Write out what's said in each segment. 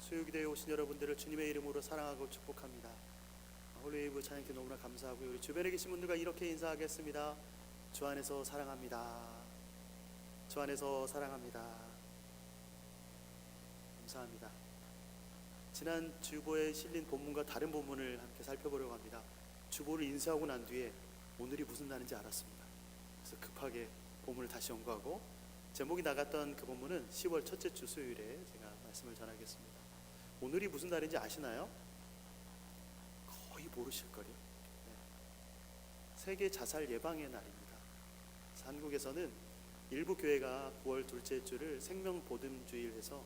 수요기도에 오신 여러분들을 주님의 이름으로 사랑하고 축복합니다. 홀리웨이브 찬양팀 너무나 감사하고요. 우리 주변에 계신 분들과 이렇게 인사하겠습니다. 주 안에서 사랑합니다. 주 안에서 사랑합니다. 감사합니다. 지난 주보에 실린 본문과 다른 본문을 함께 살펴보려고 합니다. 주보를 인쇄하고 난 뒤에 오늘이 무슨 날인지 알았습니다. 그래서 급하게 본문을 다시 연구하고 제목이 나갔던 그 본문은 10월 첫째 주 수요일에 제가 말씀을 전하겠습니다. 오늘이 무슨 날인지 아시나요? 거의 모르실걸요. 세계 자살 예방의 날입니다. 한국에서는 일부 교회가 9월 둘째 주를 생명보듬주일 해서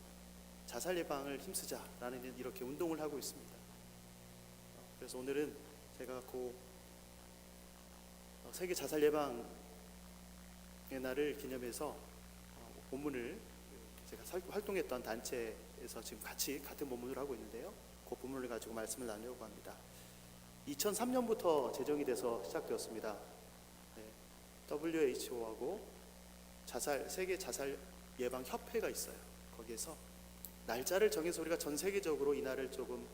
자살 예방을 힘쓰자라는 이렇게 운동을 하고 있습니다. 그래서 오늘은 제가 그 세계 자살 예방의 날을 기념해서 본문을 제가 활동했던 단체에서 지금 같이 같은 본문을 하고 있는데요. 그 본문을 가지고 말씀을 나누려고 합니다. 2003년부터 제정이 돼서 시작되었습니다. WHO하고 세계 자살 예방 협회가 있어요. 거기에서 날짜를 정해서 우리가 전 세계적으로 이 날을 조금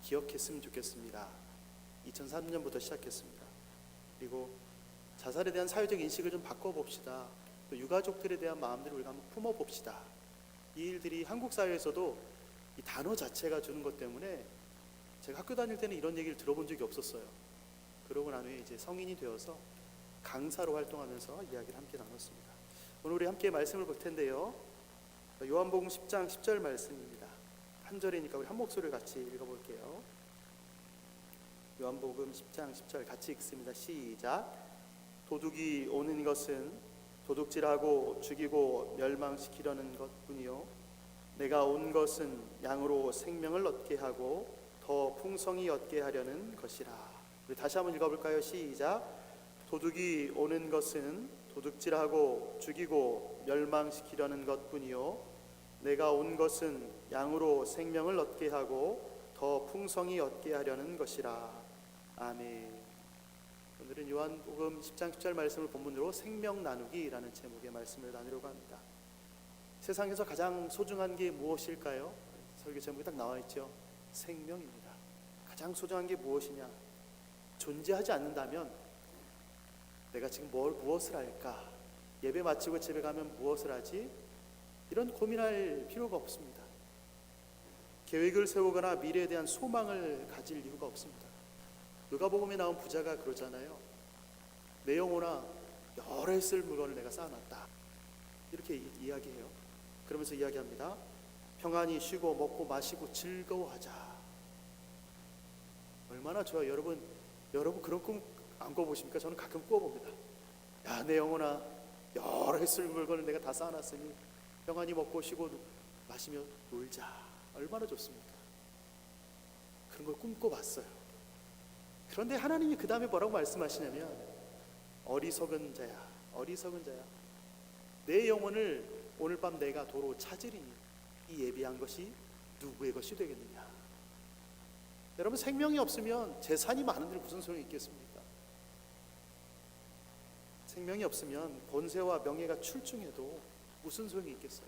기억했으면 좋겠습니다. 2003년부터 시작했습니다. 그리고 자살에 대한 사회적 인식을 좀 바꿔봅시다. 또 유가족들에 대한 마음들을 우리가 한번 품어봅시다. 이 일들이 한국 사회에서도 이 단어 자체가 주는 것 때문에 제가 학교 다닐 때는 이런 얘기를 들어본 적이 없었어요. 그러고 난 후에 이제 성인이 되어서 강사로 활동하면서 이야기를 함께 나눴습니다. 오늘 우리 함께 말씀을 볼 텐데요. 요한복음 10장 10절 말씀입니다. 한 절이니까 우리 한 목소리를 같이 읽어볼게요. 요한복음 10장 10절 같이 읽습니다. 시작. 도둑이 오는 것은 도둑질하고 죽이고 멸망시키려는 것뿐이요 내가 온 것은 양으로 생명을 얻게 하고 더 풍성히 얻게 하려는 것이라. 우리 다시 한번 읽어볼까요? 시작. 도둑이 오는 것은 도둑질하고 죽이고 멸망시키려는 것뿐이요 내가 온 것은 양으로 생명을 얻게 하고 더 풍성히 얻게 하려는 것이라. 아멘. 오늘은 요한복음 10장 10절 말씀을 본문으로 생명 나누기라는 제목의 말씀을 나누려고 합니다. 세상에서 가장 소중한 게 무엇일까요? 설교 제목이 딱 나와 있죠. 생명입니다. 가장 소중한 게 무엇이냐? 존재하지 않는다면 내가 지금 무엇을 할까? 예배 마치고 집에 가면 무엇을 하지? 이런 고민할 필요가 없습니다. 계획을 세우거나 미래에 대한 소망을 가질 이유가 없습니다. 누가복음에 나온 부자가 그러잖아요. 내 영혼아 여러 해 쓸 물건을 내가 쌓아놨다. 이렇게 이야기해요. 그러면서 이야기합니다. 평안히 쉬고 먹고 마시고 즐거워하자. 얼마나 좋아요. 여러분 그런 꿈 안 꿔보십니까? 저는 가끔 꿔봅니다. 야, 내 영혼아 여러 해 쓸 물건을 내가 다 쌓아놨으니 평안히 먹고 쉬고 마시며 놀자. 얼마나 좋습니까? 그런 걸 꿈꿔봤어요. 그런데 하나님이 그 다음에 뭐라고 말씀하시냐면 어리석은 자야 내 영혼을 오늘 밤 내가 도로 찾으리니 이 예비한 것이 누구의 것이 되겠느냐. 여러분 생명이 없으면 재산이 많은데 무슨 소용이 있겠습니까? 생명이 없으면 권세와 명예가 출중해도 무슨 소용이 있겠어요?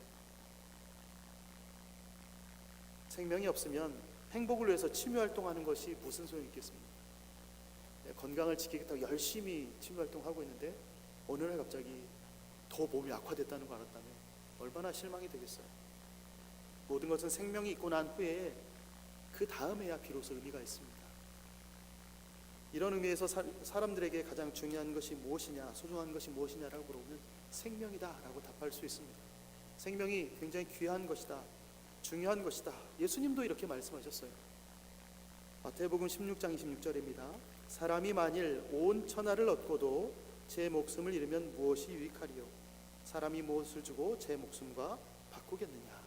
생명이 없으면 행복을 위해서 취미활동하는 것이 무슨 소용이 있겠습니까? 건강을 지키겠다고 열심히 취미활동하고 있는데 어느 날 갑자기 더 몸이 악화됐다는 걸 알았다면 얼마나 실망이 되겠어요? 모든 것은 생명이 있고 난 후에 그 다음에야 비로소 의미가 있습니다. 이런 의미에서 사람들에게 가장 중요한 것이 무엇이냐, 소중한 것이 무엇이냐라고 물어보면 생명이다라고 답할 수 있습니다. 생명이 굉장히 귀한 것이다, 중요한 것이다. 예수님도 이렇게 말씀하셨어요. 마태복음 16장 26절입니다. 사람이 만일 온 천하를 얻고도 제 목숨을 잃으면 무엇이 유익하리요? 사람이 무엇을 주고 제 목숨과 바꾸겠느냐?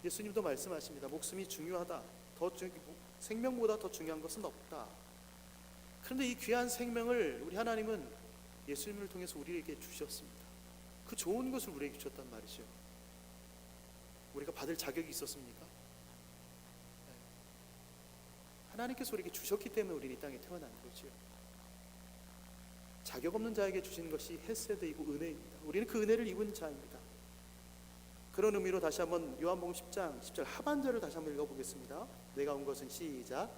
예수님도 말씀하십니다. 목숨이 중요하다. 생명보다 더 중요한 것은 없다. 그런데 이 귀한 생명을 우리 하나님은 예수님을 통해서 우리에게 주셨습니다. 그 좋은 것을 우리에게 주셨단 말이죠. 우리가 받을 자격이 있었습니까? 하나님께서 우리에게 주셨기 때문에 우리는 이 땅에 태어난 거죠. 자격 없는 자에게 주신 것이 헤세드이고 은혜입니다. 우리는 그 은혜를 입은 자입니다. 그런 의미로 다시 한번 요한복음 10장 10절 하반절을 다시 한번 읽어보겠습니다. 내가 온 것은 시작.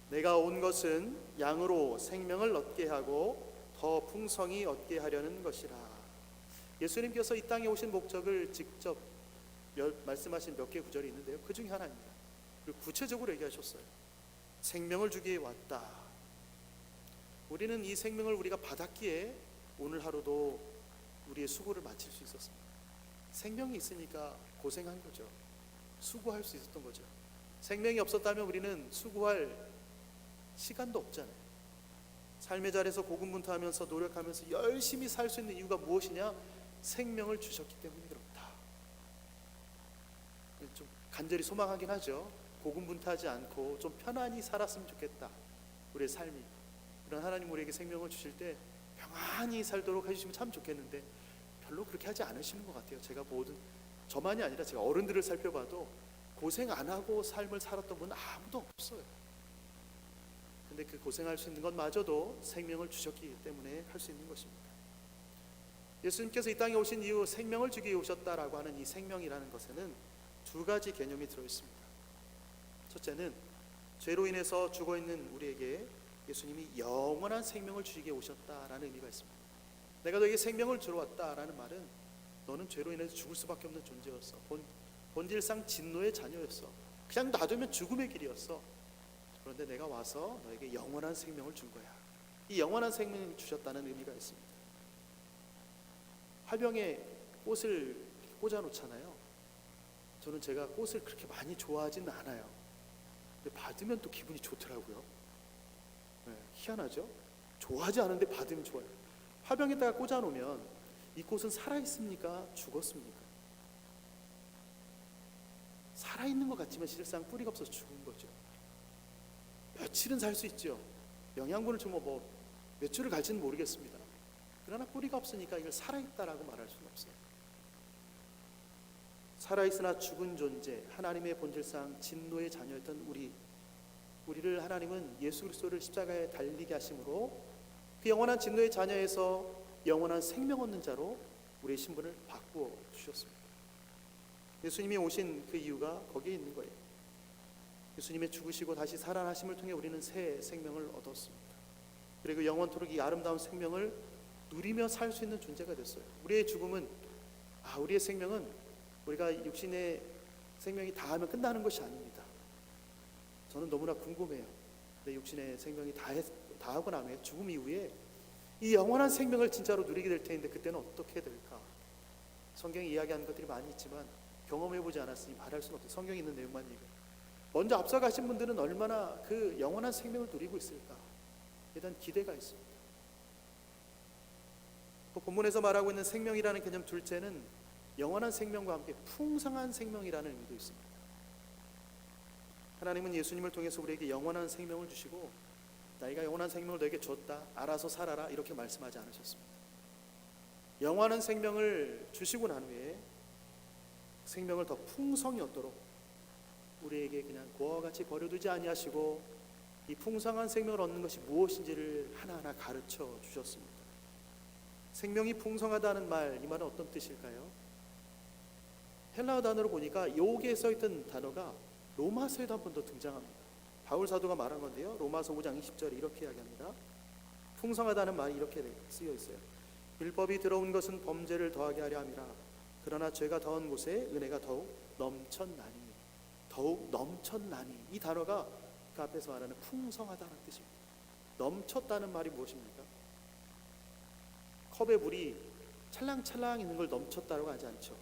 내가 온 것은 양으로 생명을 얻게 하고 더 풍성히 얻게 하려는 것이라. 예수님께서 이 땅에 오신 목적을 직접 말씀하신 몇 개 구절이 있는데요, 그 중에 하나입니다. 그리고 구체적으로 얘기하셨어요. 생명을 주기에 왔다. 우리는 이 생명을 우리가 받았기에 오늘 하루도 우리의 수고를 마칠 수 있었습니다. 생명이 있으니까 고생한 거죠. 수고할 수 있었던 거죠. 생명이 없었다면 우리는 수고할 시간도 없잖아요. 삶의 자리에서 고군분투하면서 노력하면서 열심히 살 수 있는 이유가 무엇이냐? 생명을 주셨기 때문에 그렇다. 좀 간절히 소망하긴 하죠. 고군분투하지 않고 좀 편안히 살았으면 좋겠다. 우리의 삶이. 그런 하나님 우리에게 생명을 주실 때 평안히 살도록 해주시면 참 좋겠는데 별로 그렇게 하지 않으시는 것 같아요. 제가 저만이 아니라 제가 어른들을 살펴봐도 고생 안 하고 삶을 살았던 분은 아무도 없어요. 근데 그 고생할 수 있는 것마저도 생명을 주셨기 때문에 할 수 있는 것입니다. 예수님께서 이 땅에 오신 이후 생명을 주기 위해 오셨다라고 하는 이 생명이라는 것에는 두 가지 개념이 들어있습니다. 첫째는 죄로 인해서 죽어있는 우리에게 예수님이 영원한 생명을 주시기에 오셨다라는 의미가 있습니다. 내가 너에게 생명을 주러 왔다라는 말은 너는 죄로 인해서 죽을 수밖에 없는 존재였어. 본질상 진노의 자녀였어. 그냥 놔두면 죽음의 길이었어. 그런데 내가 와서 너에게 영원한 생명을 준 거야. 이 영원한 생명을 주셨다는 의미가 있습니다. 화병에 꽃을 꽂아 놓잖아요. 저는 제가 꽃을 그렇게 많이 좋아하지는 않아요. 근데 받으면 또 기분이 좋더라고요. 네, 희한하죠? 좋아하지 않은데 받으면 좋아요. 화병에다가 꽂아 놓으면 이 꽃은 살아있습니까? 죽었습니까? 살아있는 것 같지만 실상 뿌리가 없어서 죽은 거죠. 며칠은 살 수 있죠. 영양분을 주면 몇 주를 갈지는 모르겠습니다. 그러나 뿌리가 없으니까 이걸 살아있다라고 말할 수는 없어요. 살아있으나 죽은 존재, 하나님의 본질상 진노의 자녀였던 우리를 하나님은 예수 그리스도를 십자가에 달리게 하심으로 그 영원한 진노의 자녀에서 영원한 생명 얻는 자로 우리의 신분을 바꾸어 주셨습니다. 예수님이 오신 그 이유가 거기에 있는 거예요. 예수님의 죽으시고 다시 살아나심을 통해 우리는 새 생명을 얻었습니다. 그리고 영원토록 이 아름다운 생명을 누리며 살 수 있는 존재가 됐어요. 우리의 죽음은 우리의 생명은 우리가 육신의 생명이 다하면 끝나는 것이 아닙니다. 저는 너무나 궁금해요. 내 육신의 생명이 다하고 나면 죽음 이후에 이 영원한 생명을 진짜로 누리게 될 텐데 그때는 어떻게 될까? 성경이 이야기하는 것들이 많이 있지만 경험해보지 않았으니 말할 수는 없어요. 성경에 있는 내용만 얘기해요. 먼저 앞서가신 분들은 얼마나 그 영원한 생명을 누리고 있을까? 일단 기대가 있습니다. 본문에서 말하고 있는 생명이라는 개념 둘째는 영원한 생명과 함께 풍성한 생명이라는 의미도 있습니다. 하나님은 예수님을 통해서 우리에게 영원한 생명을 주시고 나이가 영원한 생명을 너에게 줬다, 알아서 살아라, 이렇게 말씀하지 않으셨습니다. 영원한 생명을 주시고 난 후에 생명을 더 풍성히 얻도록 우리에게 그냥 고아와 같이 버려두지 아니하시고 이 풍성한 생명을 얻는 것이 무엇인지를 하나하나 가르쳐 주셨습니다. 생명이 풍성하다는 말, 이 말은 어떤 뜻일까요? 헬라어 단어로 보니까 여기에 써있던 단어가 로마서에도 한 번 더 등장합니다. 바울 사도가 말한 건데요, 로마서 5장 20절에 이렇게 이야기합니다. 풍성하다는 말이 이렇게 쓰여 있어요. 율법이 들어온 것은 범죄를 더하게 하려 함이라. 그러나 죄가 더한 곳에 은혜가 더욱 넘쳤나니. 더욱 넘쳤나니. 이 단어가 그 앞에서 말하는 풍성하다는 뜻입니다. 넘쳤다는 말이 무엇입니까? 컵에 물이 찰랑찰랑 있는 걸 넘쳤다고 하지 않죠.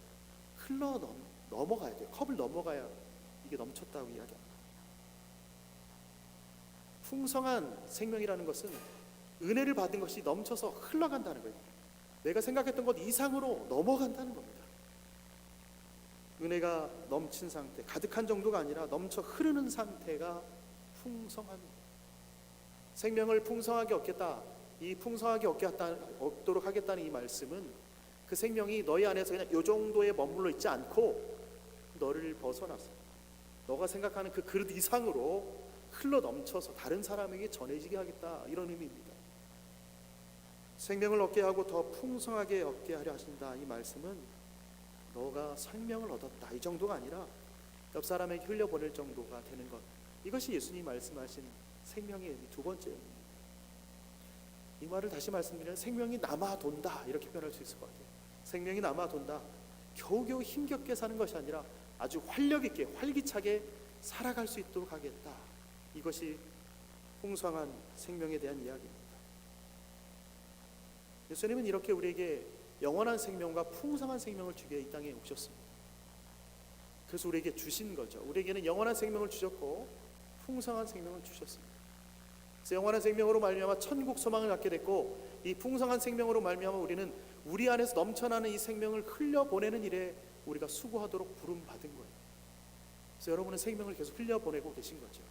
넘어가야 돼요. 컵을 넘어가야 이게 넘쳤다고 이야기합니다. 풍성한 생명이라는 것은 은혜를 받은 것이 넘쳐서 흘러간다는 거예요. 내가 생각했던 것 이상으로 넘어간다는 겁니다. 은혜가 넘친 상태, 가득한 정도가 아니라 넘쳐 흐르는 상태가 풍성합니다. 생명을 풍성하게 얻겠다, 이 풍성하게 얻도록 하겠다는 이 말씀은 그 생명이 너희 안에서 그냥 이 정도에 머물러 있지 않고 너를 벗어나서 너가 생각하는 그 그릇 이상으로 흘러 넘쳐서 다른 사람에게 전해지게 하겠다, 이런 의미입니다. 생명을 얻게 하고 더 풍성하게 얻게 하려 하신다, 이 말씀은 너가 생명을 얻었다, 이 정도가 아니라 옆 사람에게 흘려보낼 정도가 되는 것, 이것이 예수님이 말씀하신 생명의 두 번째 의미입니다. 이 말을 다시 말씀드리면 생명이 남아 돈다, 이렇게 표현할 수 있을 것 같아요. 생명이 남아 돈다, 겨우겨우 힘겹게 사는 것이 아니라 아주 활력 있게 활기차게 살아갈 수 있도록 하겠다, 이것이 풍성한 생명에 대한 이야기입니다. 예수님은 이렇게 우리에게 영원한 생명과 풍성한 생명을 주기 위해 이 땅에 오셨습니다. 그래서 우리에게 주신 거죠. 우리에게는 영원한 생명을 주셨고 풍성한 생명을 주셨습니다. 그래서 영원한 생명으로 말미암아 천국 소망을 갖게 됐고, 이 풍성한 생명으로 말미암아 우리는 우리 안에서 넘쳐나는 이 생명을 흘려보내는 일에 우리가 수고하도록 부름받은 거예요. 그래서 여러분은 생명을 계속 흘려보내고 계신 거죠.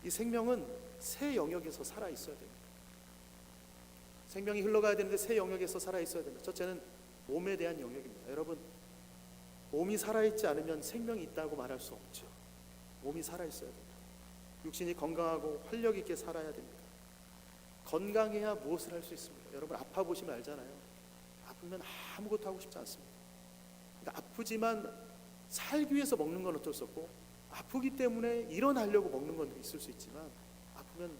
이 생명은 새 영역에서 살아있어야 됩니다. 생명이 흘러가야 되는데 새 영역에서 살아있어야 됩니다. 첫째는 몸에 대한 영역입니다. 여러분, 몸이 살아있지 않으면 생명이 있다고 말할 수 없죠. 몸이 살아있어야 됩니다. 육신이 건강하고 활력 있게 살아야 됩니다. 건강해야 무엇을 할 수 있습니까? 여러분, 아파 보시면 알잖아요. 아프면 아무것도 하고 싶지 않습니다. 그러니까 아프지만 살기 위해서 먹는 건 어쩔 수 없고, 아프기 때문에 일어나려고 먹는 건 있을 수 있지만 아프면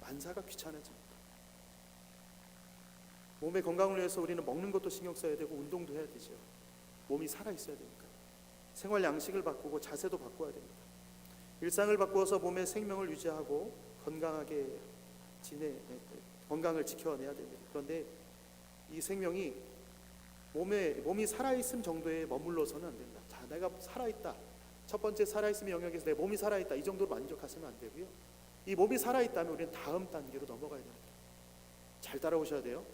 만사가 귀찮아집니다. 몸의 건강을 위해서 우리는 먹는 것도 신경 써야 되고 운동도 해야 되죠. 몸이 살아있어야 되니까 생활 양식을 바꾸고 자세도 바꿔야 됩니다. 일상을 바꾸어서 몸의 생명을 유지하고 건강을 지켜내야 됩니다. 그런데 이 생명이 몸이 살아있음 정도에 머물러서는 안 된다. 자, 내가 살아있다, 첫 번째 살아있음의 영역에서 내 몸이 살아있다, 이 정도로 만족하시면 안 되고요. 이 몸이 살아있다면 우리는 다음 단계로 넘어가야 됩니다. 잘 따라오셔야 돼요.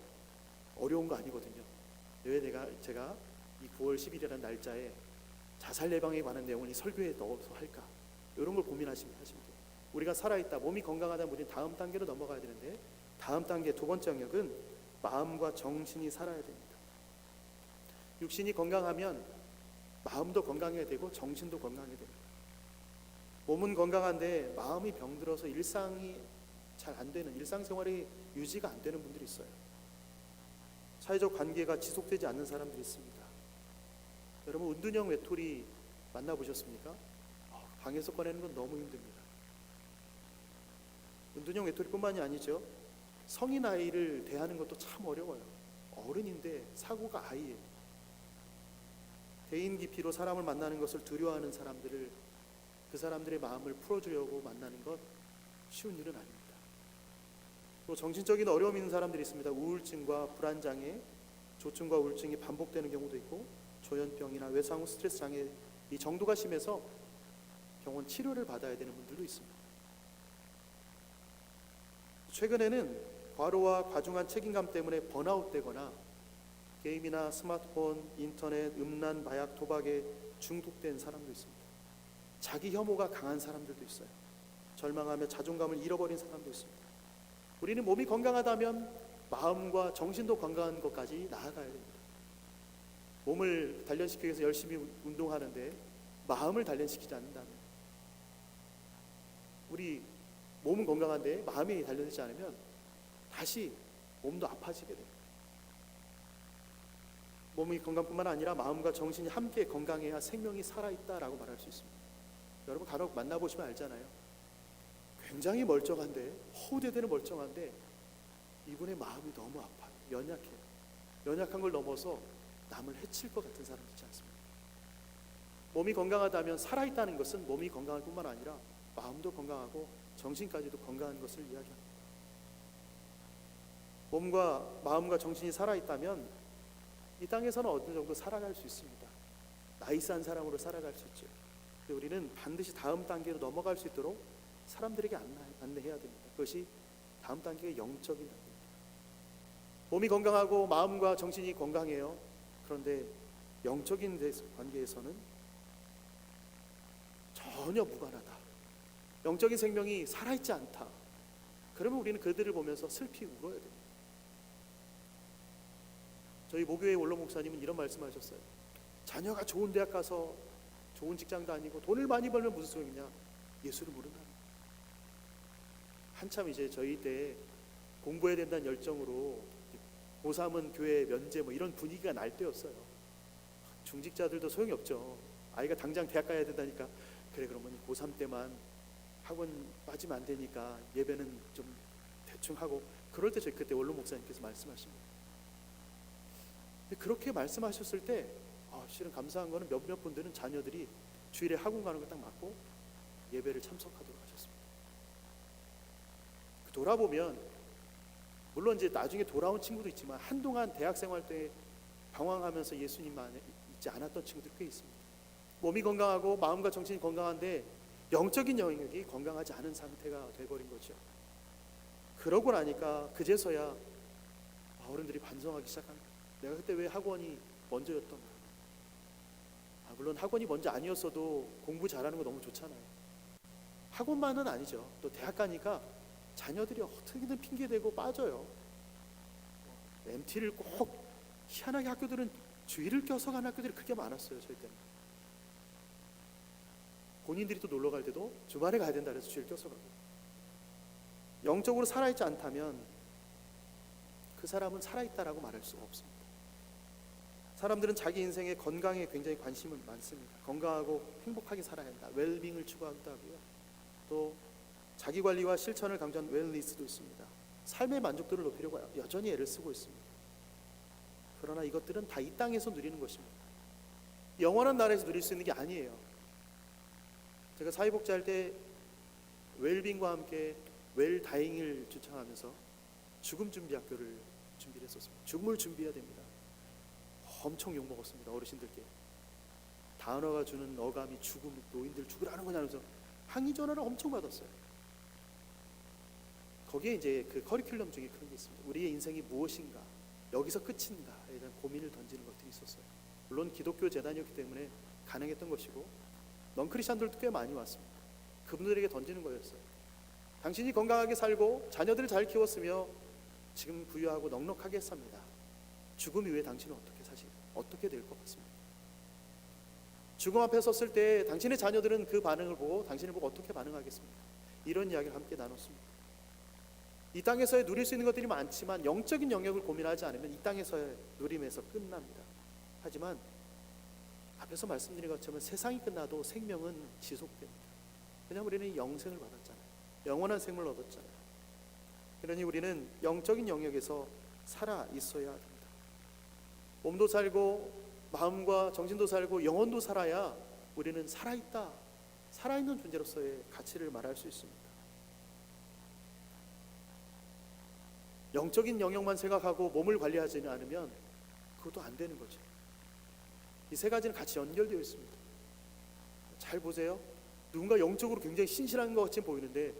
어려운 거 아니거든요. 왜 제가 이 9월 10일이라는 날짜에 자살 예방에 관한 내용을 이 설교에 넣어서 할까, 이런 걸 고민하시면 돼요. 우리가 살아있다, 몸이 건강하다면 우리는 다음 단계로 넘어가야 되는데, 다음 단계 두 번째 영역은 마음과 정신이 살아야 됩니다. 육신이 건강하면 마음도 건강해야 되고 정신도 건강해야 됩니다. 몸은 건강한데 마음이 병들어서 일상이 잘 안 되는, 일상생활이 유지가 안 되는 분들이 있어요. 사회적 관계가 지속되지 않는 사람들이 있습니다. 여러분, 은둔형 외톨이 만나보셨습니까? 방에서 꺼내는 건 너무 힘듭니다. 은둔형 외톨이뿐만이 아니죠. 성인 아이를 대하는 것도 참 어려워요. 어른인데 사고가 아이예요. 대인 기피로 사람을 만나는 것을 두려워하는 사람들을, 그 사람들의 마음을 풀어주려고 만나는 것 쉬운 일은 아닙니다. 또 정신적인 어려움이 있는 사람들이 있습니다. 우울증과 불안장애, 조증과 우울증이 반복되는 경우도 있고, 조현병이나 외상 후 스트레스 장애, 이 정도가 심해서 병원 치료를 받아야 되는 분들도 있습니다. 최근에는 과로와 과중한 책임감 때문에 번아웃되거나 게임이나 스마트폰, 인터넷, 음란, 마약, 도박에 중독된 사람도 있습니다. 자기 혐오가 강한 사람들도 있어요. 절망하며 자존감을 잃어버린 사람도 있습니다. 우리는 몸이 건강하다면 마음과 정신도 건강한 것까지 나아가야 됩니다. 몸을 단련시키기 위해서 열심히 운동하는데 마음을 단련시키지 않는다면, 우리 몸은 건강한데 마음이 단련되지 않으면 다시 몸도 아파지게 됩니다. 몸이 건강뿐만 아니라 마음과 정신이 함께 건강해야 생명이 살아있다라고 말할 수 있습니다. 여러분, 간혹 만나보시면 알잖아요. 굉장히 멀쩡한데, 허우대대는 멀쩡한데 이분의 마음이 너무 아파요. 연약해요. 연약한 걸 넘어서 남을 해칠 것 같은 사람 있지 않습니까? 몸이 건강하다면, 살아있다는 것은 몸이 건강할 뿐만 아니라 마음도 건강하고 정신까지도 건강한 것을 이야기합니다. 몸과 마음과 정신이 살아있다면 이 땅에서는 어느 정도 살아갈 수 있습니다. 나이스한 사람으로 살아갈 수 있죠. 근데 우리는 반드시 다음 단계로 넘어갈 수 있도록 사람들에게 안내해야 됩니다. 그것이 다음 단계의 영적인 단계입니다. 몸이 건강하고 마음과 정신이 건강해요. 그런데 영적인 관계에서는 전혀 무관하다, 영적인 생명이 살아있지 않다. 그러면 우리는 그들을 보면서 슬피 울어야 됩니다. 저희 모교회 원로 목사님은 이런 말씀하셨어요. 자녀가 좋은 대학 가서 좋은 직장 다니고 돈을 많이 벌면 무슨 소용이냐, 예수를 모른다. 한참 이제 저희 때 공부해야 된다는 열정으로 고3은 교회 면제 뭐 이런 분위기가 날 때였어요. 중직자들도 소용이 없죠. 아이가 당장 대학 가야 된다니까, 그래 그러면 고3 때만 학원 빠지면 안 되니까 예배는 좀 대충 하고, 그럴 때 저희 그때 원로 목사님께서 말씀하십니다. 근데 그렇게 말씀하셨을 때 실은 감사한 거는 몇몇 분들은 자녀들이 주일에 학원 가는 걸 딱 맞고 예배를 참석하도록 하셨습니다. 돌아보면 물론 이제 나중에 돌아온 친구도 있지만 한동안 대학 생활 때 방황하면서 예수님만 있지 않았던 친구들 꽤 있습니다. 몸이 건강하고 마음과 정신이 건강한데 영적인 영역이 건강하지 않은 상태가 돼버린 거죠. 그러고 나니까 그제서야 어른들이 반성하기 시작합니다. 내가 그때 왜 학원이 먼저였던가. 물론 학원이 먼저 아니었어도 공부 잘하는 거 너무 좋잖아요. 학원만은 아니죠. 또 대학 가니까 자녀들이 어떻게든 핑계대고 빠져요. MT를 꼭, 희한하게 학교들은 주일을 껴서 가는 학교들이 그렇게 많았어요. 저희 때는 본인들이 또 놀러 갈 때도 주말에 가야 된다 그래서 주일 껴서 가고. 영적으로 살아있지 않다면 그 사람은 살아있다라고 말할 수가 없습니다. 사람들은 자기 인생의 건강에 굉장히 관심은 많습니다. 건강하고 행복하게 살아야 한다, 웰빙을 추구한다고요. 또 자기관리와 실천을 강조한 웰니스도 있습니다. 삶의 만족도를 높이려고 여전히 애를 쓰고 있습니다. 그러나 이것들은 다 이 땅에서 누리는 것입니다. 영원한 나라에서 누릴 수 있는 게 아니에요. 제가 사회복지 할 때 웰빙과 함께 웰다잉을 주창하면서 죽음 준비 학교를 준비를 했었습니다. 죽음을 준비해야 됩니다. 엄청 욕먹었습니다. 어르신들께. 단어가 주는 어감이 죽음, 노인들 죽으라는 거냐면서 항의 전화를 엄청 받았어요. 거기에 이제 그 커리큘럼 중에 그런 게 있습니다. 우리의 인생이 무엇인가, 여기서 끝인가에 대한 고민을 던지는 것들이 있었어요. 물론 기독교 재단이었기 때문에 가능했던 것이고 넌크리스천들도 꽤 많이 왔습니다. 그분들에게 던지는 거였어요. 당신이 건강하게 살고 자녀들을 잘 키웠으며 지금 부유하고 넉넉하게 삽니다. 죽음 이후에 당신은 어떻게 될 것 같습니다. 죽음 앞에 섰을 때 당신의 자녀들은 그 반응을 보고 당신을 보고 어떻게 반응하겠습니까? 이런 이야기를 함께 나눴습니다. 이 땅에서의 누릴 수 있는 것들이 많지만 영적인 영역을 고민하지 않으면 이 땅에서의 누림에서 끝납니다. 하지만 앞에서 말씀드린 것처럼 세상이 끝나도 생명은 지속됩니다. 왜냐하면 우리는 영생을 받았잖아요. 영원한 생명을 얻었잖아요. 그러니 우리는 영적인 영역에서 살아 있어야 합니다. 몸도 살고 마음과 정신도 살고 영혼도 살아야 우리는 살아있다, 살아있는 존재로서의 가치를 말할 수 있습니다. 영적인 영역만 생각하고 몸을 관리하지는 않으면 그것도 안 되는 거죠. 이 세 가지는 같이 연결되어 있습니다. 잘 보세요. 누군가 영적으로 굉장히 신실한 것 같이 보이는데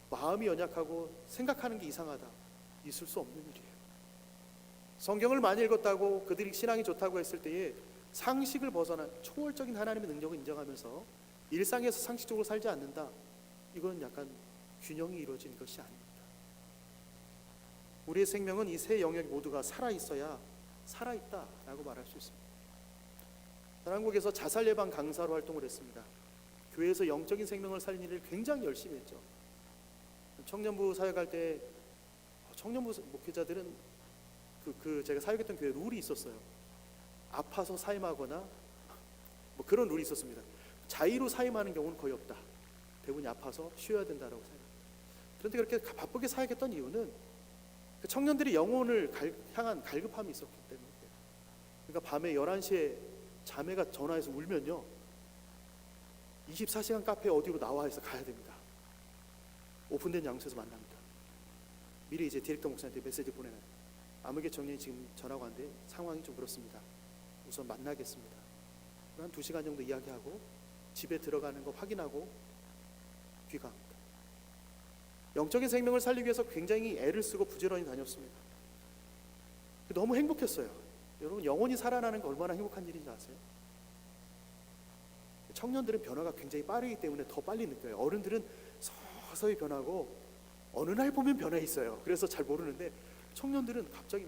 마음이 연약하고 생각하는 게 이상하다, 있을 수 없는 일이에요. 성경을 많이 읽었다고 그들이 신앙이 좋다고 했을 때에 상식을 벗어난 초월적인 하나님의 능력을 인정하면서 일상에서 상식적으로 살지 않는다, 이건 약간 균형이 이루어진 것이 아닙니다. 우리의 생명은 이 세 영역 모두가 살아있어야 살아있다라고 말할 수 있습니다. 한국에서 자살 예방 강사로 활동을 했습니다. 교회에서 영적인 생명을 살리는 일을 굉장히 열심히 했죠. 청년부 사역할 때 청년부 목회자들은 제가 사역했던 교회 룰이 있었어요. 아파서 사임하거나 뭐 그런 룰이 있었습니다. 자의로 사임하는 경우는 거의 없다. 대부분이 아파서 쉬어야 된다라고 생각합니다. 그런데 그렇게 바쁘게 사역했던 이유는 그 청년들이 영혼을 향한 갈급함이 있었기 때문에. 그러니까 밤에 11시에 자매가 전화해서 울면요, 24시간 카페 어디로 나와 해서 가야 됩니다. 오픈된 장소에서 만납니다. 미리 이제 디렉터 목사한테 메시지 보내놔요. 아무개 청년이 지금 전화가 왔는데 상황이 좀 그렇습니다. 우선 만나겠습니다. 한 2시간 정도 이야기하고 집에 들어가는 거 확인하고 귀가합니다. 영적인 생명을 살리기 위해서 굉장히 애를 쓰고 부지런히 다녔습니다. 너무 행복했어요. 여러분, 영혼이 살아나는 게 얼마나 행복한 일인지 아세요? 청년들은 변화가 굉장히 빠르기 때문에 더 빨리 느껴요. 어른들은 서서히 변하고 어느 날 보면 변해 있어요. 그래서 잘 모르는데 청년들은 갑자기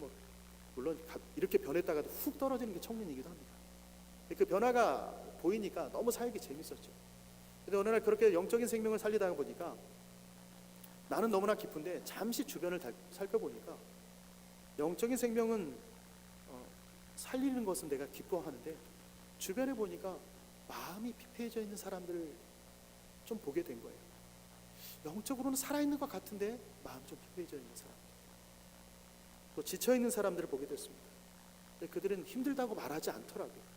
물론 이렇게 변했다가도 훅 떨어지는 게 청년이기도 합니다. 그 변화가 보이니까 너무 사역이 재밌었죠. 근데 어느 날 그렇게 영적인 생명을 살리다 보니까 나는 너무나 깊은데 잠시 주변을 살펴보니까 영적인 생명은 살리는 것은 내가 기뻐하는데 주변에 보니까 마음이 피폐해져 있는 사람들을 좀 보게 된 거예요. 영적으로는 살아있는 것 같은데 마음 좀 피폐해져 있는 사람, 또 지쳐있는 사람들을 보게 됐습니다. 근데 그들은 힘들다고 말하지 않더라고요.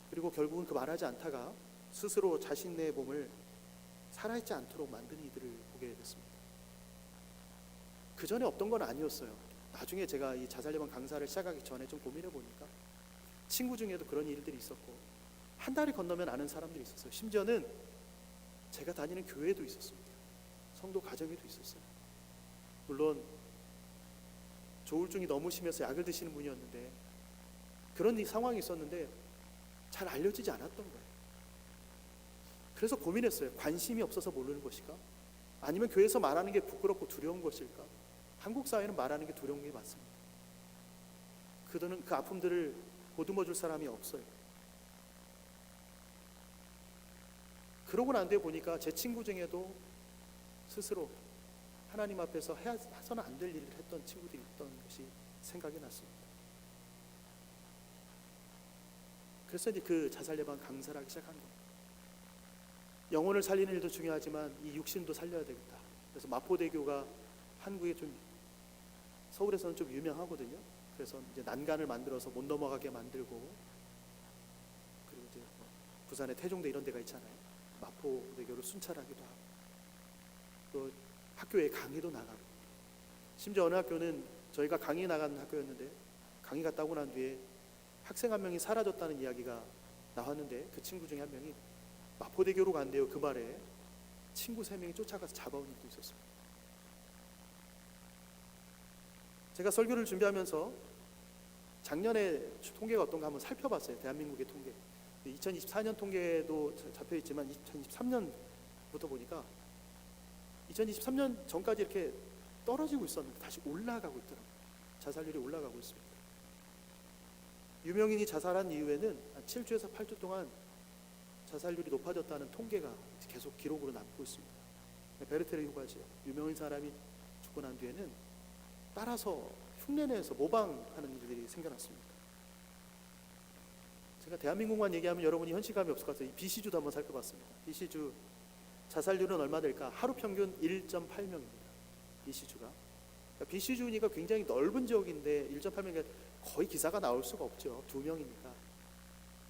그리고 결국은 그 말하지 않다가 스스로 자신의 몸을 살아있지 않도록 만든 이들을 보게 됐습니다. 그 전에 없던 건 아니었어요. 나중에 제가 이 자살 예방 강사를 시작하기 전에 좀 고민해 보니까 친구 중에도 그런 일들이 있었고, 한 달이 건너면 아는 사람들이 있었어요. 심지어는 제가 다니는 교회도 있었습니다. 성도 가정에도 있었어요. 물론 조울증이 너무 심해서 약을 드시는 분이었는데, 그런 상황이 있었는데 잘 알려지지 않았던 거예요. 그래서 고민했어요. 관심이 없어서 모르는 것일까? 아니면 교회에서 말하는 게 부끄럽고 두려운 것일까? 한국 사회는 말하는 게 두려운 게 맞습니다. 그들은 그 아픔들을 보듬어 줄 사람이 없어요. 그러고 난 뒤에 보니까 제 친구 중에도 스스로 하나님 앞에서 해서는 안 될 일을 했던 친구들이 있던 것이 생각이 났습니다. 그래서 이제 그 자살 예방 강사를 하기 시작한 겁니다. 영혼을 살리는 일도 중요하지만 이 육신도 살려야 되겠다. 그래서 마포대교가 한국에 좀, 서울에서는 좀 유명하거든요. 그래서 이제 난간을 만들어서 못 넘어가게 만들고, 그리고 이제 부산의 태종대 이런 데가 있잖아요. 마포대교를 순찰하기도 하고, 또 학교에 강의도 나가고, 심지어 어느 학교는 저희가 강의 나간 학교였는데 강의 갔다 오고 난 뒤에 학생 한 명이 사라졌다는 이야기가 나왔는데 그 친구 중에 한 명이 마포대교로 간대요. 그 말에 친구 3명이 쫓아가서 잡아온 일도 있었습니다. 제가 설교를 준비하면서 작년에 통계가 어떤가 한번 살펴봤어요. 대한민국의 통계. 2024년 통계도 잡혀 있지만 2023년부터 보니까 2023년 전까지 이렇게 떨어지고 있었는데 다시 올라가고 있더라고요. 자살률이 올라가고 있습니다. 유명인이 자살한 이후에는 7주에서 8주 동안 자살률이 높아졌다는 통계가 계속 기록으로 남고 있습니다. 베르테르 휴가지요. 유명인 사람이 죽고 난 뒤에는 따라서 흉내내서 모방하는 일들이 생겨났습니다. 제가 대한민국만 얘기하면 여러분이 현실감이 없을 것 같아서 이 BC주도 한번 살펴봤습니다. BC주 자살률은 얼마 될까? 하루 평균 1.8명입니다. BC주가. 그러니까 BC주니까 굉장히 넓은 지역인데 1.8명이니까 거의 기사가 나올 수가 없죠. 2명이니까.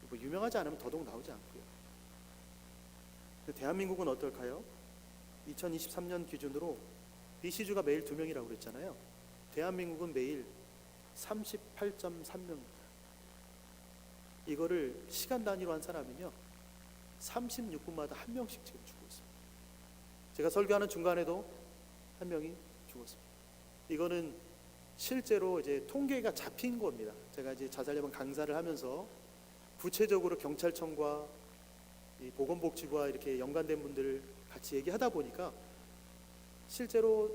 뭐 유명하지 않으면 더더욱 나오지 않고요. 대한민국은 어떨까요? 2023년 기준으로 BC주가 매일 2명이라고 그랬잖아요. 대한민국은 매일 38.3명입니다. 이거를 시간 단위로 한 사람은요 36분마다 1명씩 지금 죽고 있습니다. 제가 설교하는 중간에도 1명이 죽었습니다. 이거는 실제로 이제 통계가 잡힌 겁니다. 제가 이제 자살 예방 강사를 하면서 구체적으로 경찰청과 이 보건복지부와 이렇게 연관된 분들 같이 얘기하다 보니까 실제로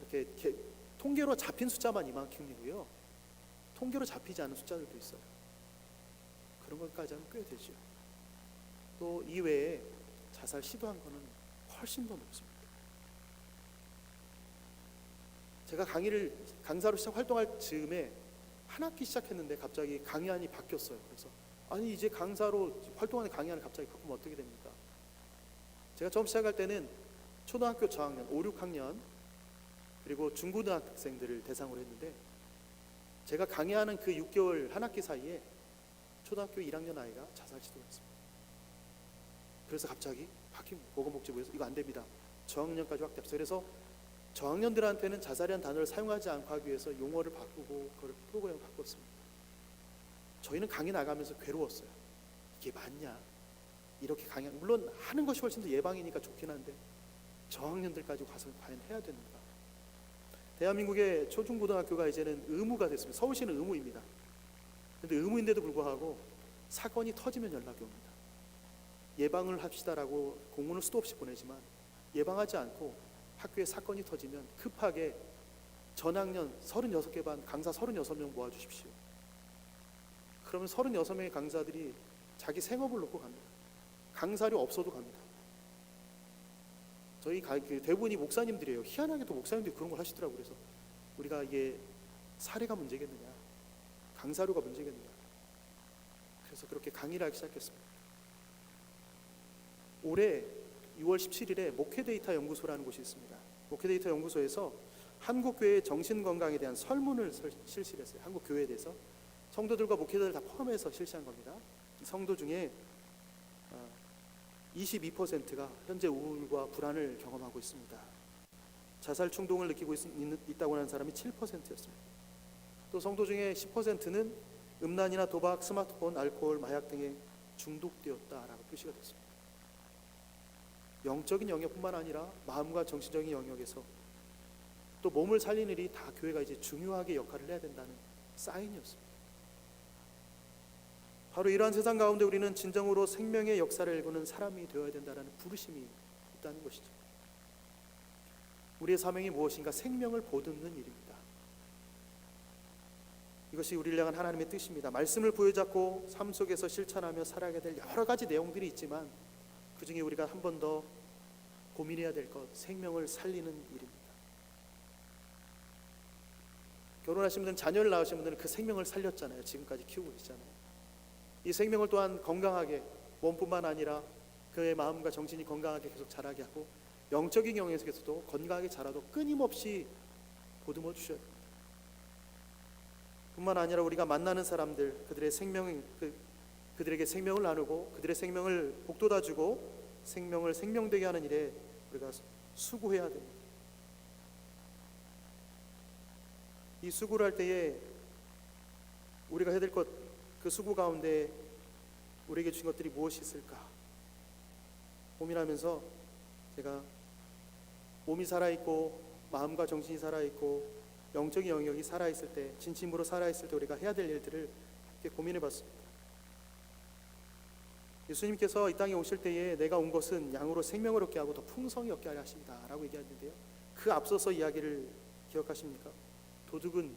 이렇게 통계로 잡힌 숫자만 이만큼이고요. 통계로 잡히지 않은 숫자들도 있어요. 그런 것까지 하면 꽤 되죠. 또 이외에 자살 시도한 거는 훨씬 더 높습니다. 제가 강사로 활동할 즈음에 한 학기 시작했는데 갑자기 강의안이 바뀌었어요. 그래서 아니 이제 강사로 활동하는 강의안을 갑자기 바꾸면 어떻게 됩니까? 제가 처음 시작할 때는 초등학교 저학년, 5, 6학년 그리고 중고등학생들을 대상으로 했는데 제가 강의하는 그 6개월 한 학기 사이에 초등학교 1학년 아이가 자살 시도했습니다. 그래서 갑자기 바뀐 보건복지부에서 이거 안 됩니다. 저학년까지 확대했어요. 그래서 저학년들한테는 자살이라는 단어를 사용하지 않고 하기 위해서 용어를 바꾸고 그걸 프로그램을 바꿨습니다. 저희는 강의 나가면서 괴로웠어요. 이게 맞냐? 이렇게 강의, 물론 하는 것이 훨씬 더 예방이니까 좋긴 한데 저학년들까지 가서 과연 해야 되는가? 대한민국의 초중고등학교가 이제는 의무가 됐습니다. 서울시는 의무입니다. 그런데 의무인데도 불구하고 사건이 터지면 연락이 옵니다. 예방을 합시다라고 공문을 수도 없이 보내지만 예방하지 않고 학교에 사건이 터지면 급하게 전학년 36개 반 강사 36명 모아주십시오. 그러면 36명의 강사들이 자기 생업을 놓고 갑니다. 강사료 없어도 갑니다. 저희 대부분이 목사님들이에요. 희한하게도 목사님들이 그런 걸 하시더라고요. 그래서 우리가 이게 사례가 문제겠느냐, 강사료가 문제겠느냐. 그래서 그렇게 강의를 하기 시작했습니다. 올해 6월 17일에 목회데이터 연구소라는 곳이 있습니다. 목회데이터 연구소에서 한국교회의 정신건강에 대한 설문을 실시했어요. 한국교회에 대해서 성도들과 목회자를 다 포함해서 실시한 겁니다. 성도 중에 22%가 현재 우울과 불안을 경험하고 있습니다. 자살 충동을 느끼고 있다고 하는 사람이 7%였습니다. 또 성도 중에 10%는 음란이나 도박, 스마트폰, 알코올, 마약 등에 중독되었다라고 표시가 됐습니다. 영적인 영역뿐만 아니라 마음과 정신적인 영역에서 또 몸을 살리는 일이 다 교회가 이제 중요하게 역할을 해야 된다는 사인이었습니다. 바로 이러한 세상 가운데 우리는 진정으로 생명의 역사를 일구는 사람이 되어야 된다는 부르심이 있다는 것이죠. 우리의 사명이 무엇인가? 생명을 보듬는 일입니다. 이것이 우리를 향한 하나님의 뜻입니다. 말씀을 부여잡고 삶 속에서 실천하며 살아가야 될 여러 가지 내용들이 있지만 그 중에 우리가 한 번 더 고민해야 될 것, 생명을 살리는 일입니다. 결혼하신 분들은, 자녀를 낳으신 분들은 그 생명을 살렸잖아요. 지금까지 키우고 있잖아요. 이 생명을 또한 건강하게, 몸뿐만 아니라 그의 마음과 정신이 건강하게 계속 자라게 하고 영적인 영역에서도 건강하게 자라도록 끊임없이 보듬어 주셔야 됩니다. 뿐만 아니라 우리가 만나는 사람들, 그들에게 생명을 나누고 그들의 생명을 복돋아 주고 생명을 생명되게 하는 일에 우리가 수고해야 됩니다. 이 수고를 할 때에 우리가 해야 될 것, 그 수고 가운데 우리에게 주신 것들이 무엇이 있을까 고민하면서 제가 몸이 살아있고 마음과 정신이 살아있고 영적인 영역이 살아있을 때, 진심으로 살아있을 때 우리가 해야 될 일들을 함께 고민해봤습니다. 예수님께서 이 땅에 오실 때에 내가 온 것은 양으로 생명을 얻게 하고 더 풍성히 얻게 하려 하십니다 라고 얘기하는데요, 그 앞서서 이야기를 기억하십니까? 도둑은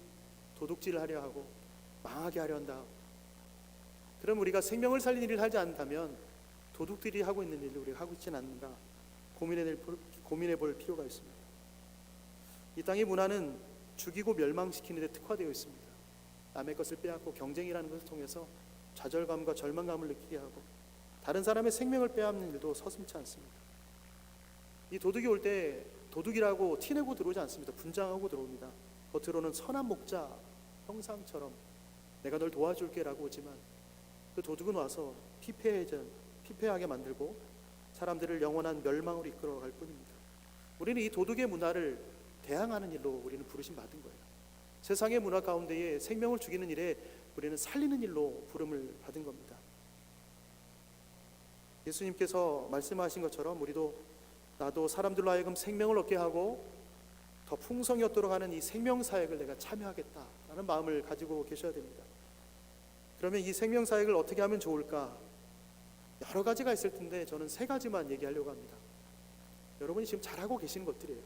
도둑질을 하려 하고 망하게 하려 한다. 그럼 우리가 생명을 살리는 일을 하지 않는다면 도둑들이 하고 있는 일을 우리가 하고 있지는 않는가 고민해 볼 필요가 있습니다. 이 땅의 문화는 죽이고 멸망시키는 데 특화되어 있습니다. 남의 것을 빼앗고 경쟁이라는 것을 통해서 좌절감과 절망감을 느끼게 하고 다른 사람의 생명을 빼앗는 일도 서슴지 않습니다. 이 도둑이 올 때 도둑이라고 티내고 들어오지 않습니다. 분장하고 들어옵니다. 겉으로는 선한 목자 형상처럼 내가 널 도와줄게 라고 오지만 그 도둑은 와서 피폐하게 만들고 사람들을 영원한 멸망으로 이끌어갈 뿐입니다. 우리는 이 도둑의 문화를 대항하는 일로 우리는 부르심 받은 거예요. 세상의 문화 가운데에 생명을 죽이는 일에 우리는 살리는 일로 부름을 받은 겁니다. 예수님께서 말씀하신 것처럼 나도 사람들로 하여금 생명을 얻게 하고 더 풍성히 얻도록 하는 이 생명사역을 내가 참여하겠다라는 마음을 가지고 계셔야 됩니다. 그러면 이 생명사역을 어떻게 하면 좋을까? 여러 가지가 있을 텐데 저는 3가지만 얘기하려고 합니다. 여러분이 지금 잘하고 계시는 것들이에요.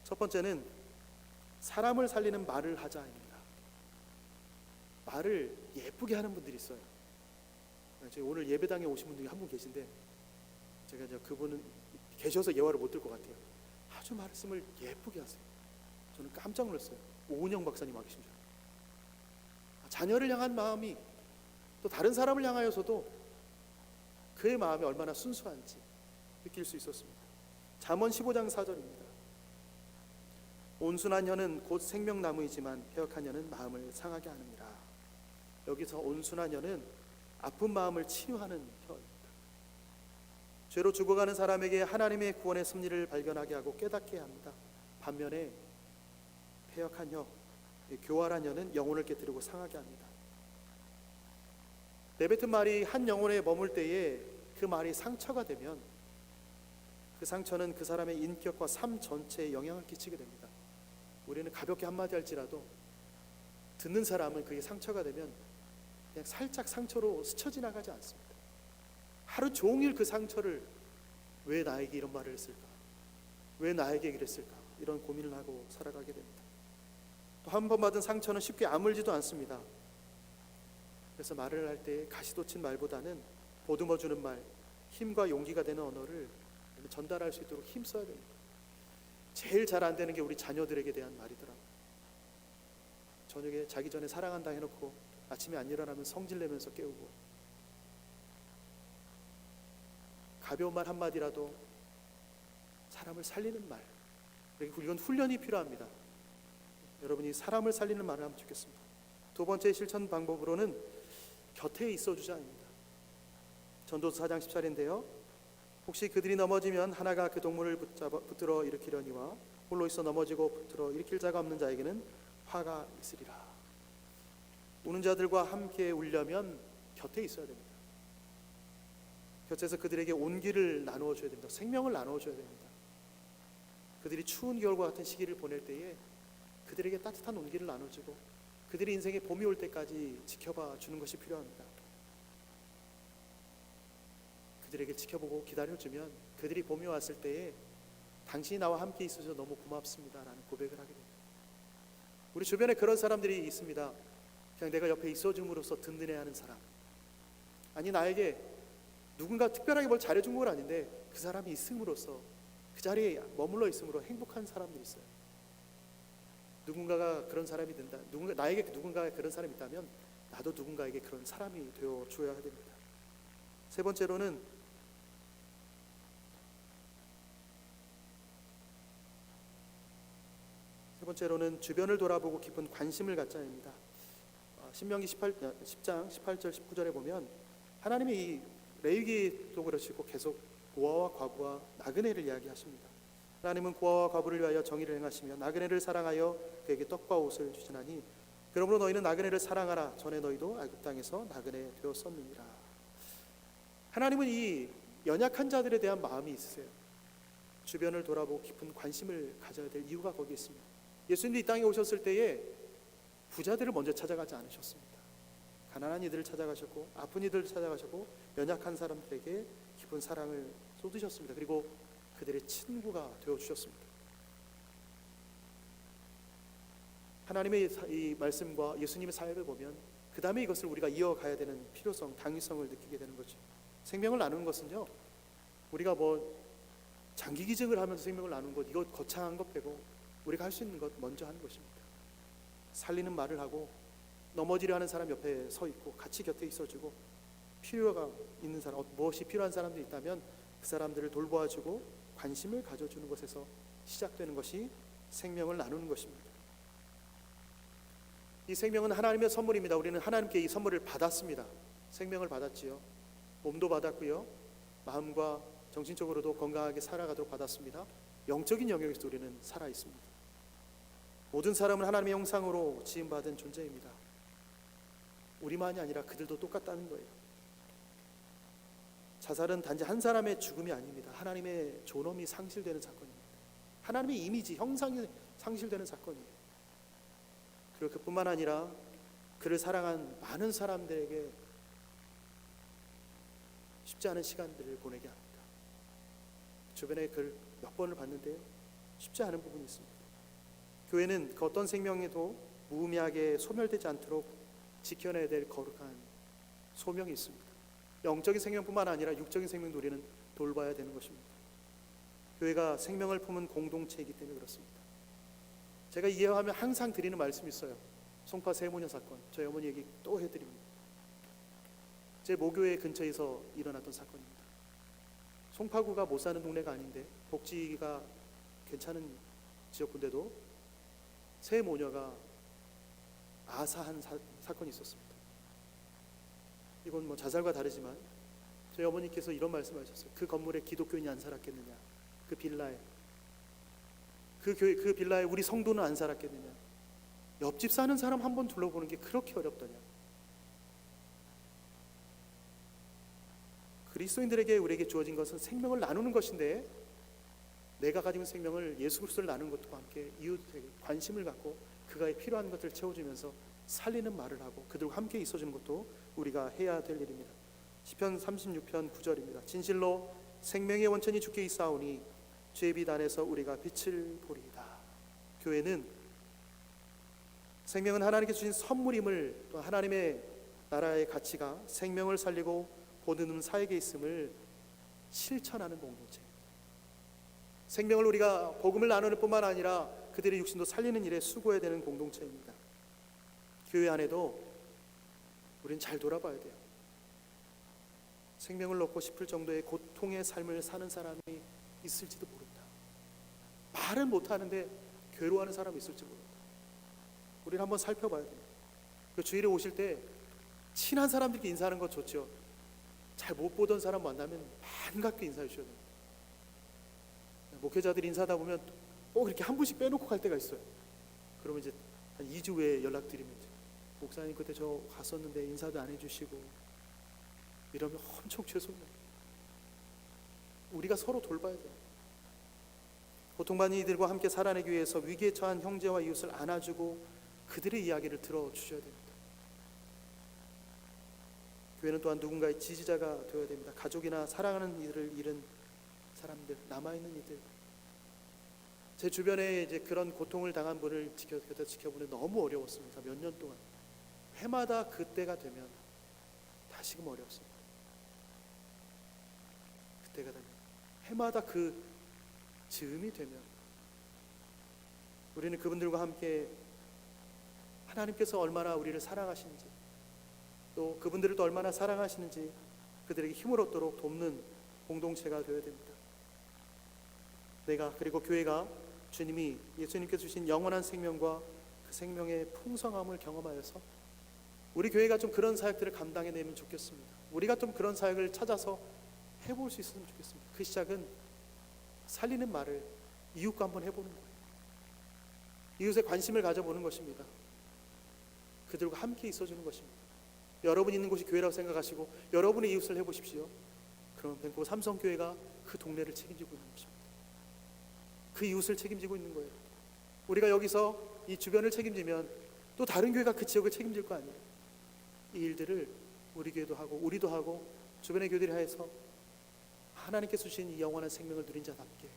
첫 번째는 사람을 살리는 말을 하자입니다. 말을 예쁘게 하는 분들이 있어요. 오늘 예배당에 오신 분들이 한 분 계신데 제가 그분은 계셔서 예화를 못 들 것 같아요. 아주 말씀을 예쁘게 하세요. 저는 깜짝 놀랐어요. 오은영 박사님 와 계십니다. 자녀를 향한 마음이 또 다른 사람을 향하여서도 그의 마음이 얼마나 순수한지 느낄 수 있었습니다. 잠언 15장 4절입니다. 온순한 혀는 곧 생명나무이지만 패역한 혀는 마음을 상하게 하느니라. 여기서 온순한 혀는 아픈 마음을 치유하는 혀입니다. 죄로 죽어가는 사람에게 하나님의 구원의 섭리를 발견하게 하고 깨닫게 합니다. 반면에 패역한 혀, 교활한 혀는 영혼을 깨뜨리고 상하게 합니다. 내뱉은 말이 한 영혼에 머물 때에 그 말이 상처가 되면 그 상처는 그 사람의 인격과 삶 전체에 영향을 끼치게 됩니다. 우리는 가볍게 한마디 할지라도 듣는 사람은 그게 상처가 되면 그냥 살짝 상처로 스쳐 지나가지 않습니다. 하루 종일 그 상처를 왜 나에게 이런 말을 했을까? 왜 나에게 그랬을까? 이런 고민을 하고 살아가게 됩니다. 또 한 번 받은 상처는 쉽게 아물지도 않습니다. 그래서 말을 할 때 가시돋친 말보다는 보듬어주는 말, 힘과 용기가 되는 언어를 전달할 수 있도록 힘써야 됩니다. 제일 잘 안 되는 게 우리 자녀들에게 대한 말이더라고요. 저녁에 자기 전에 사랑한다 해놓고 아침에 안 일어나면 성질내면서 깨우고, 가벼운 말 한마디라도 사람을 살리는 말, 이건 훈련이 필요합니다. 여러분이 사람을 살리는 말을 하면 좋겠습니다. 두 번째 실천 방법으로는 곁에 있어주자입니다. 전도서 4장 14절인데요. 혹시 그들이 넘어지면 하나가 그 동물을 붙들어 일으키려니와 홀로 있어 넘어지고 붙들어 일으킬 자가 없는 자에게는 화가 있으리라. 우는 자들과 함께 울려면 곁에 있어야 됩니다. 곁에서 그들에게 온기를 나누어 줘야 됩니다. 생명을 나누어 줘야 됩니다. 그들이 추운 겨울과 같은 시기를 보낼 때에 그들에게 따뜻한 온기를 나눠주고 그들의 인생에 봄이 올 때까지 지켜봐 주는 것이 필요합니다. 그들에게 지켜보고 기다려주면 그들이 봄이 왔을 때에 당신이 나와 함께 있어서 너무 고맙습니다 라는 고백을 하게 됩니다. 우리 주변에 그런 사람들이 있습니다. 그냥 내가 옆에 있어줌으로써 든든해하는 사람, 아니 나에게 누군가 특별하게 뭘 잘해준 건 아닌데 그 사람이 있음으로써 그 자리에 머물러 있음으로 행복한 사람들이 있어요. 누군가가 그런 사람이 된다, 나에게 누군가가 그런 사람이 있다면 나도 누군가에게 그런 사람이 되어 줘야 됩니다. 세 번째로는 주변을 돌아보고 깊은 관심을 갖자입니다. 신명기 10장 18절 19절에 보면 하나님이 이 레위기도 그러시고 계속 고아와 과부와 나그네를 이야기하십니다. 하나님은 고아와 과부를 위하여 정의를 행하시며 나그네를 사랑하여 그에게 떡과 옷을 주시나니 그러므로 너희는 나그네를 사랑하라. 전에 너희도 애굽 땅에서 나그네 되었었느니라. 하나님은 이 연약한 자들에 대한 마음이 있으세요. 주변을 돌아보고 깊은 관심을 가져야 될 이유가 거기에 있습니다. 예수님도 이 땅에 오셨을 때에 부자들을 먼저 찾아가지 않으셨습니다. 가난한 이들을 찾아가셨고 아픈 이들을 찾아가셨고 연약한 사람들에게 깊은 사랑을 쏟으셨습니다. 그리고 그들의 친구가 되어주셨습니다. 하나님의 이 말씀과 예수님의 사역을 보면 그 다음에 이것을 우리가 이어가야 되는 필요성, 당위성을 느끼게 되는 거죠. 생명을 나누는 것은요, 우리가 뭐 장기 기증을 하면서 생명을 나누는 것, 이거 거창한 것 빼고 우리가 할 수 있는 것 먼저 하는 것입니다. 살리는 말을 하고 넘어지려 하는 사람 옆에 서 있고 같이 곁에 있어주고 필요가 있는 사람, 무엇이 필요한 사람들이 있다면 그 사람들을 돌보아주고 관심을 가져주는 것에서 시작되는 것이 생명을 나누는 것입니다. 이 생명은 하나님의 선물입니다. 우리는 하나님께 이 선물을 받았습니다. 생명을 받았지요. 몸도 받았고요, 마음과 정신적으로도 건강하게 살아가도록 받았습니다. 영적인 영역에서 우리는 살아 있습니다. 모든 사람은 하나님의 형상으로 지음받은 존재입니다. 우리만이 아니라 그들도 똑같다는 거예요. 자살은 단지 한 사람의 죽음이 아닙니다. 하나님의 존엄이 상실되는 사건입니다. 하나님의 이미지, 형상이 상실되는 사건이에요. 그리고 그뿐만 아니라 그를 사랑한 많은 사람들에게 쉽지 않은 시간들을 보내게 합니다. 주변에 그를 몇 번을 봤는데요, 쉽지 않은 부분이 있습니다. 교회는 그 어떤 생명에도 무의미하게 소멸되지 않도록 지켜내야 될 거룩한 소명이 있습니다. 영적인 생명뿐만 아니라 육적인 생명도 우리는 돌봐야 되는 것입니다. 교회가 생명을 품은 공동체이기 때문에 그렇습니다. 제가 이해하면 항상 드리는 말씀이 있어요. 송파 세모녀 사건, 저희 어머니 얘기 또 해드립니다. 제 모교회 근처에서 일어났던 사건입니다. 송파구가 못 사는 동네가 아닌데 복지가 괜찮은 지역군데도 세 모녀가 아사한 사건이 있었습니다. 이건 뭐 자살과 다르지만 저희 어머니께서 이런 말씀하셨어요. 그 건물에 기독교인이 안 살았겠느냐, 그 빌라에, 그 빌라에 우리 성도는 안 살았겠느냐, 옆집 사는 사람 한 번 둘러보는 게 그렇게 어렵더냐. 그리스도인들에게 우리에게 주어진 것은 생명을 나누는 것인데, 내가 가진 생명을 예수 그리스도를 나누는 것과 함께 이웃에게 관심을 갖고 그가에 필요한 것들을 채워주면서 살리는 말을 하고 그들과 함께 있어주는 것도 우리가 해야 될 일입니다. 시편 36편 9절입니다. 진실로 생명의 원천이 주께 있사오니 죄 비단에서 우리가 빛을 보리이다. 교회는 생명은 하나님께 주신 선물임을, 또 하나님의 나라의 가치가 생명을 살리고 보듬는 사역에 있음을 실천하는 공동체. 생명을 우리가 복음을 나누는 뿐만 아니라 그들의 육신도 살리는 일에 수고해야 되는 공동체입니다. 교회 안에도 우리는 잘 돌아봐야 돼요. 생명을 놓고 싶을 정도의 고통의 삶을 사는 사람이 있을지도 모른다. 말은 못하는데 괴로워하는 사람이 있을지 모른다. 우리는 한번 살펴봐야 돼요. 그 주일에 오실 때 친한 사람들끼리 인사하는 거 좋죠. 잘 못 보던 사람 만나면 반갑게 인사해 주셔야 돼요. 목회자들이 인사하다 보면 꼭 이렇게 한 분씩 빼놓고 갈 때가 있어요. 그러면 이제 한 2주 후에 연락드리면 목사님 그때 저 갔었는데 인사도 안 해주시고 이러면 엄청 죄송해요. 우리가 서로 돌봐야 돼요. 고통받는 이들과 함께 살아내기 위해서 위기에 처한 형제와 이웃을 안아주고 그들의 이야기를 들어주셔야 됩니다. 교회는 또한 누군가의 지지자가 되어야 됩니다. 가족이나 사랑하는 이들을 잃은 사람들, 남아있는 이들, 제 주변에 이제 그런 고통을 당한 분을 지켜보는 너무 어려웠습니다. 몇 년 동안 해마다 그때가 되면 다시금 어렵습니다. 그때가 되면 해마다 그 즈음이 되면 우리는 그분들과 함께 하나님께서 얼마나 우리를 사랑하시는지, 또 그분들을 또 얼마나 사랑하시는지 그들에게 힘을 얻도록 돕는 공동체가 되어야 됩니다. 내가, 그리고 교회가 주님이, 예수님께서 주신 영원한 생명과 그 생명의 풍성함을 경험하여서 우리 교회가 좀 그런 사역들을 감당해내면 좋겠습니다. 우리가 좀 그런 사역을 찾아서 해볼 수 있으면 좋겠습니다. 그 시작은 살리는 말을 이웃과 한번 해보는 거예요. 이웃에 관심을 가져보는 것입니다. 그들과 함께 있어주는 것입니다. 여러분 있는 곳이 교회라고 생각하시고 여러분의 이웃을 해보십시오. 그러면 벤코버 삼성교회가 그 동네를 책임지고 있는 것입니다. 그 이웃을 책임지고 있는 거예요. 우리가 여기서 이 주변을 책임지면 또 다른 교회가 그 지역을 책임질 거 아니에요. 이 일들을 우리 교회도 하고 우리도 하고 주변의 교회들이 해서 하나님께서 주신 이 영원한 생명을 누린 자답게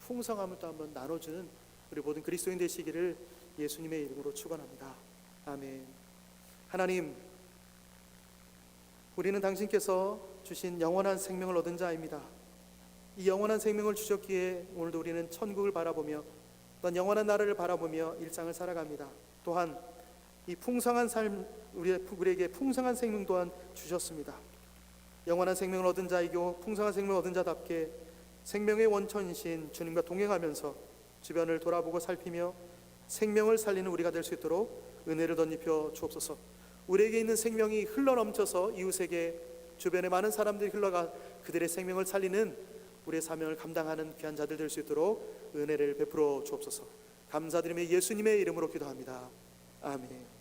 풍성함을 또 한번 나눠주는 우리 모든 그리스도인 되시기를 예수님의 이름으로 축원합니다. 아멘. 하나님, 우리는 당신께서 주신 영원한 생명을 얻은 자입니다. 이 영원한 생명을 주셨기에 오늘도 우리는 천국을 바라보며 또한 영원한 나라를 바라보며 일상을 살아갑니다. 또한 이 풍성한 삶, 우리에게 풍성한 생명 또한 주셨습니다. 영원한 생명을 얻은 자이고 풍성한 생명을 얻은 자답게 생명의 원천이신 주님과 동행하면서 주변을 돌아보고 살피며 생명을 살리는 우리가 될 수 있도록 은혜를 덧입혀 주옵소서. 우리에게 있는 생명이 흘러넘쳐서 이웃에게, 주변에 많은 사람들이 흘러가 그들의 생명을 살리는 우리의 사명을 감당하는 귀한 자들 될 수 있도록 은혜를 베풀어 주옵소서. 감사드리며 예수님의 이름으로 기도합니다. 아멘.